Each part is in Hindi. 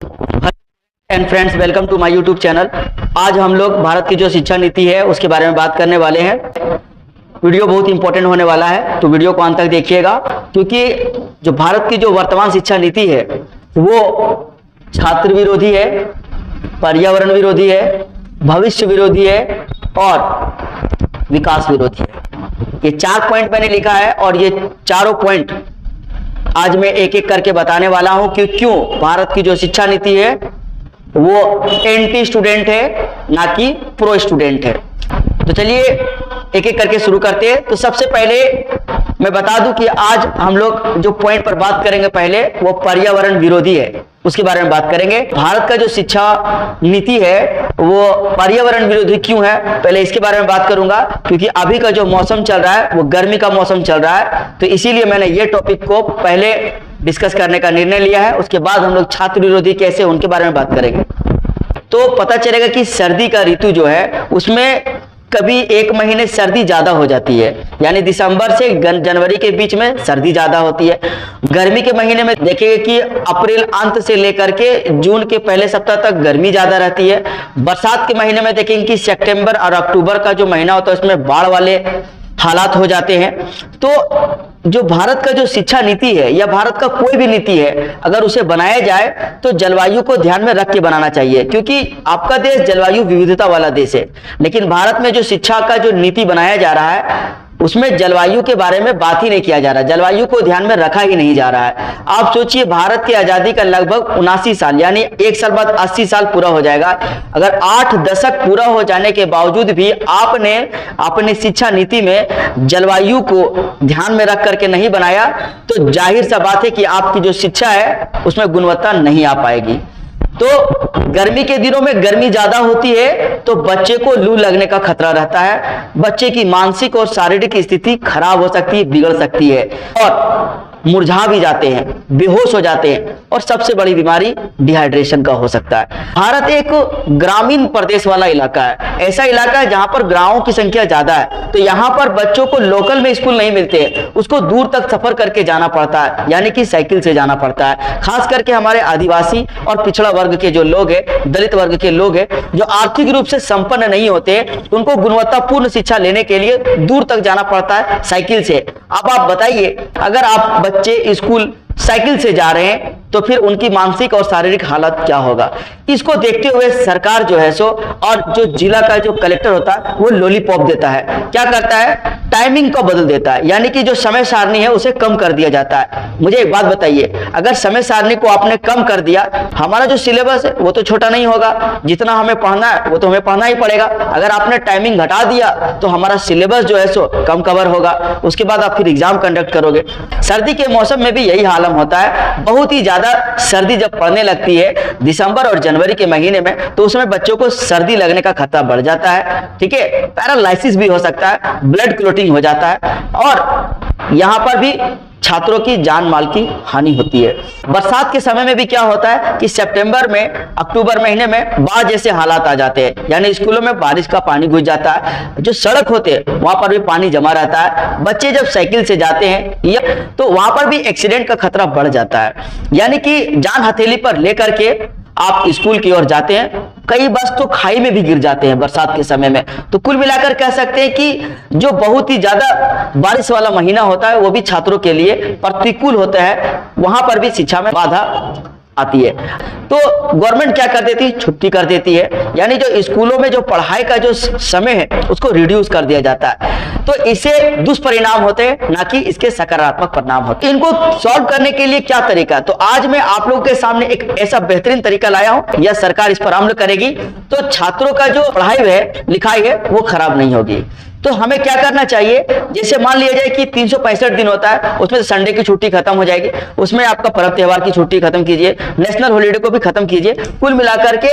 And friends, welcome to my YouTube channel. आज हम लोग भारत की जो शिक्षा नीति है उसके बारे में बात करने वाले हैं। वीडियो बहुत इंपॉर्टेंट होने वाला है, तो वीडियो को अंत तक देखिएगा, क्योंकि जो भारत की जो वर्तमान शिक्षा नीति है वो छात्र विरोधी है, पर्यावरण विरोधी है, भविष्य विरोधी है और विकास विरोधी है। ये 4 पॉइंट मैंने लिखा है और ये चारों पॉइंट आज मैं एक एक करके बताने वाला हूं कि क्यों भारत की जो शिक्षा नीति है वो एंटी स्टूडेंट है, ना कि प्रो स्टूडेंट है। तो चलिए एक एक करके शुरू करते हैं। तो सबसे पहले मैं बता दूं कि आज हम लोग जो पॉइंट पर बात करेंगे पहले वो पर्यावरण विरोधी है, उसके बारे में बात करेंगे। भारत का जो शिक्षा नीति है वो पर्यावरण विरोधी क्यों है, पहले इसके बारे में बात करूंगा, क्योंकि अभी का जो मौसम चल रहा है वो गर्मी का मौसम चल रहा है, तो इसीलिए मैंने ये टॉपिक को पहले डिस्कस करने का निर्णय लिया है। उसके बाद हम लोग छात्र विरोधी कैसे, उनके बारे में बात करेंगे। तो पता चलेगा कि सर्दी का ऋतु जो है उसमें कभी एक महीने सर्दी ज्यादा हो जाती है, यानी दिसंबर से जनवरी के बीच में सर्दी ज्यादा होती है। गर्मी के महीने में देखेंगे कि अप्रैल अंत से लेकर के जून के पहले सप्ताह तक गर्मी ज्यादा रहती है। बरसात के महीने में देखेंगे कि सितंबर और अक्टूबर का जो महीना होता है उसमें बाढ़ वाले हालात हो जाते हैं। तो जो भारत का जो शिक्षा नीति है या भारत का कोई भी नीति है, अगर उसे बनाया जाए तो जलवायु को ध्यान में रख के बनाना चाहिए, क्योंकि आपका देश जलवायु विविधता वाला देश है। लेकिन भारत में जो शिक्षा का जो नीति बनाया जा रहा है उसमें जलवायु के बारे में बात ही नहीं किया जा रहा, जलवायु को ध्यान में रखा ही नहीं जा रहा है। आप सोचिए, भारत की आजादी का लगभग 79 साल यानी एक साल बाद 80 साल पूरा हो जाएगा। अगर 8 दशक पूरा हो जाने के बावजूद भी आपने अपनी शिक्षा नीति में जलवायु को ध्यान में रख करके नहीं बनाया, तो जाहिर सा बात है कि आपकी जो शिक्षा है उसमें गुणवत्ता नहीं आ पाएगी। तो गर्मी के दिनों में गर्मी ज्यादा होती है तो बच्चे को लू लगने का खतरा रहता है, बच्चे की मानसिक और शारीरिक स्थिति खराब हो सकती है, बिगड़ सकती है और मुरझा भी जाते हैं, बेहोश हो जाते हैं और सबसे बड़ी बीमारी डिहाइड्रेशन का हो सकता है। भारत एक ग्रामीण प्रदेश वाला इलाका है, ऐसा इलाका है जहां पर गांवों की संख्या ज्यादा है, तो यहां पर बच्चों को लोकल में स्कूल नहीं मिलते, उसको दूर तक सफर करके जाना पड़ता है, यानी कि साइकिल से जाना पड़ता है। खास करके हमारे आदिवासी और पिछड़ा वर्ग के जो लोग हैं, दलित वर्ग के लोग हैं, जो आर्थिक रूप से संपन्न नहीं होते, उनको गुणवत्तापूर्ण शिक्षा लेने के लिए दूर तक जाना पड़ता है साइकिल से। अब आप बताइए, अगर आप बच्चे स्कूल साइकिल से जा रहे हैं तो फिर उनकी मानसिक और शारीरिक हालत क्या होगा। इसको देखते हुए सरकार जो है सो और जो जिला का जो कलेक्टर होता है वो लॉलीपॉप देता है, क्या करता है, टाइमिंग को बदल देता है, यानी कि जो समय सारणी है उसे कम कर दिया जाता है। मुझे एक बात बताइए, अगर समय सारणी को आपने कम कर दिया, हमारा जो सिलेबस है वो तो छोटा नहीं होगा, जितना हमें पढ़ना है वो तो हमें पढ़ना ही पड़ेगा। अगर आपने टाइमिंग घटा दिया तो हमारा सिलेबस जो है सो कम कवर होगा, उसके बाद आप फिर एग्जाम कंडक्ट करोगे। सर्दी के मौसम में भी यही हाल होता है, बहुत ही ज्यादा सर्दी जब पड़ने लगती है दिसंबर और जनवरी के महीने में, तो उसमें बच्चों को सर्दी लगने का खतरा बढ़ जाता है, ठीक है, पैरालाइसिस भी हो सकता है, ब्लड क्लॉटिंग हो जाता है और यहां पर भी छात्रों की जान माल की हानि होती है। बरसात के समय में भी क्या होता है कि सितंबर में अक्टूबर महीने में बाढ़ जैसे हालात आ जाते हैं, यानी स्कूलों में बारिश का पानी घुस जाता है, जो सड़क होते हैं वहां पर भी पानी जमा रहता है। बच्चे जब साइकिल से जाते हैं तो वहां पर भी एक्सीडेंट का खतरा बढ़ जाता है, यानी कि जान हथेली पर लेकर के आप स्कूल की ओर जाते हैं, कई बस तो खाई में भी गिर जाते हैं बरसात के समय में। तो कुल मिलाकर कह सकते हैं कि जो बहुत ही ज्यादा बारिश वाला महीना होता है वो भी छात्रों के लिए प्रतिकूल होता है, वहां पर भी शिक्षा में बाधा आती है। तो गवर्नमेंट क्या कर देती है, छुट्टी कर देती है, यानी जो स्कूलों में जो पढ़ाई का जो समय है उसको रिड्यूस कर दिया जाता है। तो इससे दुष्परिणाम होते हैं, ना कि इसके सकारात्मक परिणाम होते हैं। इनको सॉल्व करने के लिए क्या तरीका, तो आज मैं आप लोगों के सामने एक ऐसा बेहतरीन तरीका लाया हूं, यह सरकार इस पर अमल करेगी तो छात्रों का जो पढ़ाई है, लिखाई है, वो खराब नहीं होगी। तो हमें क्या करना चाहिए, जैसे मान लिया जाए कि 365 दिन होता है, उसमें संडे की छुट्टी खत्म हो जाएगी, उसमें आपका पर्व त्योहार की छुट्टी खत्म कीजिए, नेशनल हॉलिडे को भी खत्म कीजिए। कुल मिलाकर के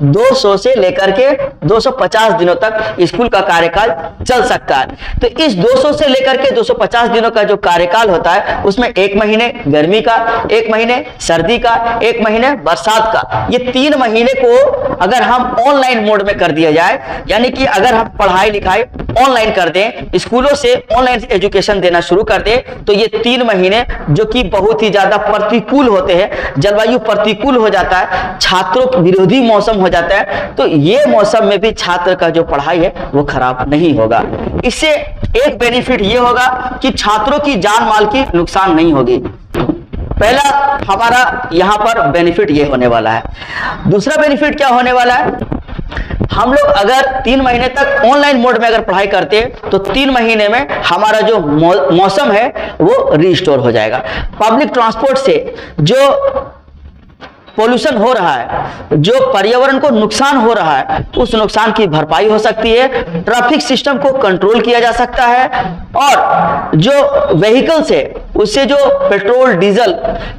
200 से लेकर के 250 दिनों तक स्कूल का कार्यकाल चल सकता है। तो इस 200 से लेकर के 250 दिनों का जो कार्यकाल होता है उसमें 1 महीने गर्मी का, 1 महीने सर्दी का, 1 महीने बरसात का, ये 3 महीने को अगर हम ऑनलाइन मोड में कर दिया जाए, यानी कि अगर हम पढ़ाई लिखाई ऑनलाइन कर दें, स्कूलों से ऑनलाइन एजुकेशन देना शुरू कर दें, तो ये 3 महीने जो कि बहुत ही ज्यादा प्रतिकूल होते हैं, जलवायु प्रतिकूल हो जाता है, छात्रों विरोधी मौसम हो जाता है, तो ये मौसम में भी छात्र का जो पढ़ाई है वो खराब नहीं होगा। इससे एक बेनिफिट ये होगा कि छात्रों की जान माल की नुकसान नहीं होगी। पहला हमारा यहां पर बेनिफिट ये होने वाला है। दूसरा बेनिफिट क्या होने वाला है, हम लोग अगर 3 महीने तक ऑनलाइन मोड में अगर पढ़ाई करते हैं तो 3 महीने में हमारा जो मौसम है वो रिस्टोर हो जाएगा। पब्लिक ट्रांसपोर्ट से जो पोल्यूशन हो रहा है, जो पर्यावरण को नुकसान हो रहा है, उस नुकसान की भरपाई हो सकती है, ट्रैफिक सिस्टम को कंट्रोल किया जा सकता है, और जो व्हीकल्स है उससे जो पेट्रोल डीजल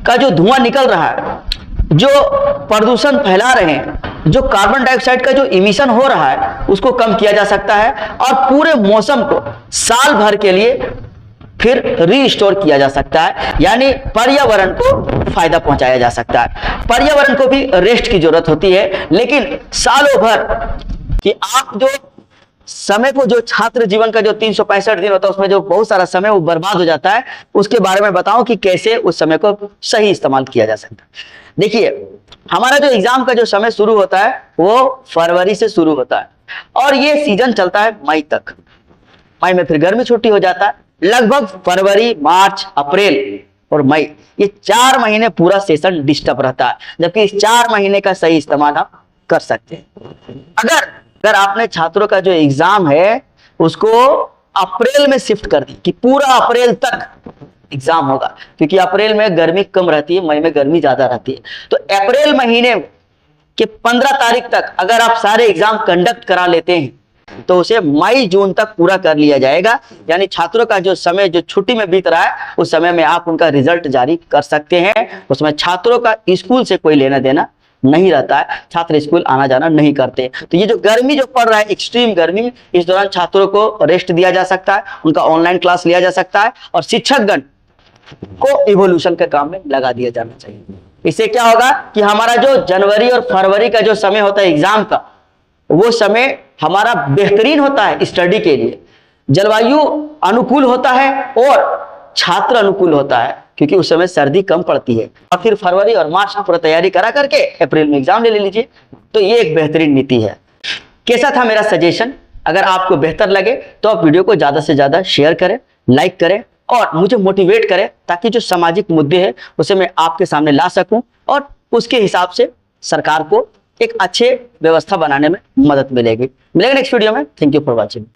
का जो धुआं निकल रहा है, जो प्रदूषण फैला रहे हैं, जो कार्बन डाइऑक्साइड का जो इमिशन हो रहा है, उसको कम किया जा सकता है और पूरे मौसम को साल भर के लिए फिर रीस्टोर किया जा सकता है, यानी पर्यावरण को फायदा पहुंचाया जा सकता है। पर्यावरण को भी रेस्ट की जरूरत होती है, लेकिन सालों भर कि आप जो समय को, जो छात्र जीवन का जो 365 दिन होता है, उसमें जो बहुत सारा समय वो बर्बाद हो जाता है, उसके बारे में बताऊं कि कैसे उस समय को सही इस्तेमाल किया जा सकता है। देखिए, हमारा जो एग्जाम का जो समय शुरू होता है वो फरवरी से शुरू होता है और ये सीजन चलता है मई तक। मई में फिर गर्मी छुट्टी हो जाता है। लगभग फरवरी, मार्च, अप्रैल और मई, ये 4 महीने पूरा सेशन डिस्टर्ब रहता है, जबकि इस 4 महीने का सही इस्तेमाल आप कर सकते हैं। अगर आपने छात्रों का जो एग्जाम है उसको अप्रैल में शिफ्ट कर दी कि पूरा अप्रैल तक एग्जाम होगा, क्योंकि अप्रैल में गर्मी कम रहती है, मई में गर्मी ज्यादा रहती है, तो अप्रैल महीने के 15 तारीख तक अगर आप सारे एग्जाम कंडक्ट करा लेते हैं तो उसे मई जून तक पूरा कर लिया जाएगा। यानी छात्रों का जो समय जो छुट्टी में बीत रहा है उस समय में आप उनका रिजल्ट जारी कर सकते हैं। उसमें छात्रों का स्कूल से कोई लेना देना नहीं रहता है, छात्र स्कूल आना जाना नहीं करते। तो ये जो गर्मी जो पड़ रहा है, एक्सट्रीम गर्मी, इस दौरान छात्रों को रेस्ट दिया जा सकता है, उनका ऑनलाइन क्लास लिया जा सकता है और शिक्षकगण को इवोल्यूशन के काम में लगा दिया जाना चाहिए। इससे क्या होगा कि हमारा जो जनवरी और फरवरी का जो समय होता है एग्जाम का, वो समय हमारा बेहतरीन होता है स्टडी के लिए। जलवायु अनुकूल होता है और छात्र अनुकूल होता है, क्योंकि उस समय सर्दी कम पड़ती है। और फिर फरवरी और मार्च में पूरा तैयारी करा करके अप्रैल में एग्जाम ले लीजिए। तो ये एक बेहतरीन नीति है। कैसा था मेरा सजेशन? अगर आपको बेहतर लगे तो आप वीडियो को ज्यादा से ज्यादा शेयर करें, लाइक करें और मुझे मोटिवेट करें, ताकि जो सामाजिक मुद्दे हैं उसे मैं आपके सामने ला सकूं और उसके हिसाब से सरकार को एक अच्छे व्यवस्था बनाने में मदद मिलेगी। मिलेगा नेक्स्ट वीडियो में। Thank you for watching.